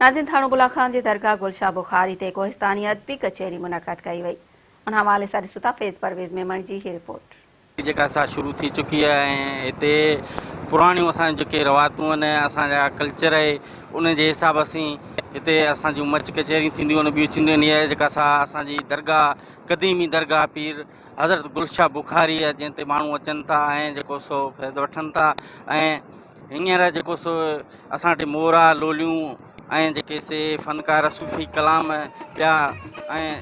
नाज़िन थाणो बुला खान जी दरगाह गुलशाह बुखारी ते कोहिस्तानी अदबी कचहरी मुनक़द कई वई। उन हवाले सां ॾिसूं था फैज़ परवेज़ मेमण जी ही रिपोर्ट। जेका असां शुरू थी चुकी आहे ऐं हिते पुराणियूं असां जेके रवातूं आहिनि असांजा कल्चर आहे उन जे हिसाब असीं हिते असां जूं मच कचहरियूं थींदियूं आहिनि ॿियूं थींदियूं आहिनि। इहा जेका असांजी दरगाह क़दीमी दरगाह पीर हज़रत गुलशाह बुखारी आहे जंहिं ते माण्हू अचनि था ऐं जेको सो फैज़ वठनि था। ऐं हींअर जेको सो असां वटि मोरा लोलियूं ऐं जेके से फ़नकार सूफ़ी कलाम ॿिया ऐं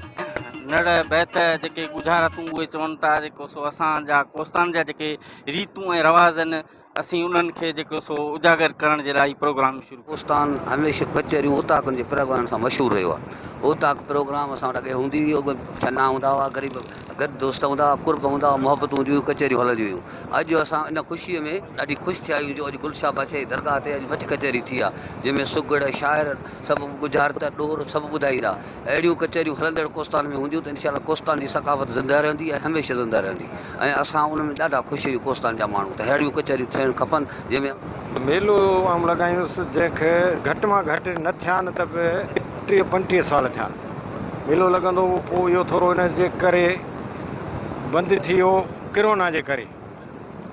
नड़ बैत जेके गुजारतूं उहे चवनि था जेको सो असांजा कोस्तान जा जेके रीतूं ऐं रवाज़ आहिनि असीं उन्हनि खे जेको सो उजागर करण जे लाइ प्रोग्राम शुरू। कोस्तान हमेशह कचहरियूं ओताकनि जे प्रोग्राम सां मशहूरु रहियो आहे। ओताक प्रोग्राम असां वटि अॻे हूंदी हुई, छना हूंदा हुआ, ग़रीब गॾु दोस्त हूंदा हुआ, कुर्ब हूंदा हुआ, मुहबतूं हूंदियूं हुयूं, कचहरियूं हलंदियूं हुयूं। अॼु असां इन ख़ुशीअ में ॾाढी ख़ुशि थिया आहियूं जो अॼु गुलशाह बादशाह जी दरगाह ते अॼु मच कचहरी थी आहे, जंहिंमें सुगड़ शाइर सभु गुजारत ॾोर सभु ॿुधाईंदा। अहिड़ियूं कचहरियूं हलंदड़ कोस्तान में हूंदियूं त इनशा कोस्तान जी सकाफ़त ज़िंदा रहंदी ऐं हमेशह ज़िंदा रहंदी। ऐं असां उन में ॾाढा ख़ुशि आहियूं कोस्तान जा माण्हू त अहिड़ियूं कचहरियूं थियणु खपनि जंहिंमें मेलो आऊं लॻायूंसि जंहिंखे घटि मां घटि न थिया न त बि 30-35 साल थिया मेलो लॻंदो हुओ। पोइ इहो थोरो इन जे करे बंदि थी वियो, किरोना जे करे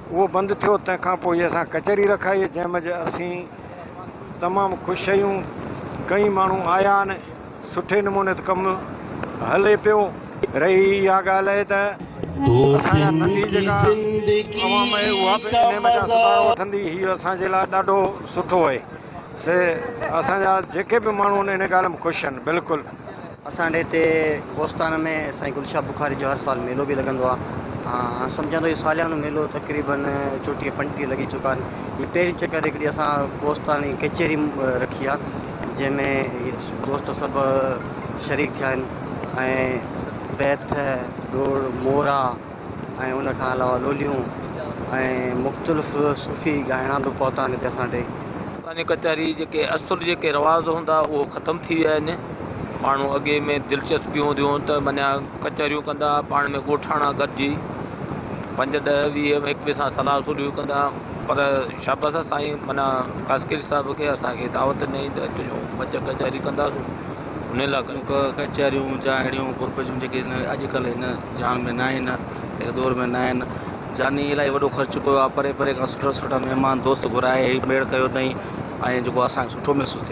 उहो बंदि थियो। तंहिंखां पोइ असां कचहरी रखाई जंहिं महिल असीं तमामु ख़ुशि आहियूं। कई माण्हू आया आहिनि, सुठे नमूने त कमु हले पियो। रही इहा ॻाल्हि आहे त असांजा नंढी जेका आवाम आहे उहा बि इन में सुधारो वठंदी। हीअ असांजे लाइ ॾाढो सुठो आहे से असांजा जेके बि माण्हू आहिनि इन ॻाल्हि में ख़ुशि आहिनि। बिल्कुलु असांजे हिते कोस्तान में साईं गुलशाह बुखारी जो हर साल मेलो बि लॻंदो आहे। सम्झंदो इहो सालियानो मेलो तक़रीबन 34-35 लॻी चुका आहिनि। हीअ पहिरीं चकर हिकिड़ी असां कोस्तानी कचहरी रखी आहे जंहिंमें दोस्त सभु शरीक थिया आहिनि ऐं बैत ॾोड़ मोरा ऐं उनखां अलावा लोलियूं ऐं मुख़्तलिफ़ सूफ़ी ॻाइणा बि पहुता आहिनि हिते असां वटि। कचहरी जेके असुल जेके रवाज़ हूंदा उहो ख़तमु थी विया आहिनि। माण्हू अॻे में दिलचस्पियूं हूंदियूं त माना कचहरियूं कंदा पाण में ॻोठाणा गॾिजी 5-10-20 हिक ॿिए सां सलाह सुलियूं कंदा। पर शाबस साईं माना कासकिर साहिब खे असांखे दावत ॾिनई त अचिजो मच कचहरी कंदासीं। उन लाइ कचहरियूं जा अहिड़ियूं गुरब जूं जेके अॼुकल्ह हिन जान में न आहिनि, हिन दौर में न आहिनि। जानी इलाही वॾो ख़र्चु कयो आहे, परे परे खां सुठा सुठा महिमान दोस्त घुराए मेड़ कयो अथई ऐं जेको असांखे सुठो महसूसु थियो।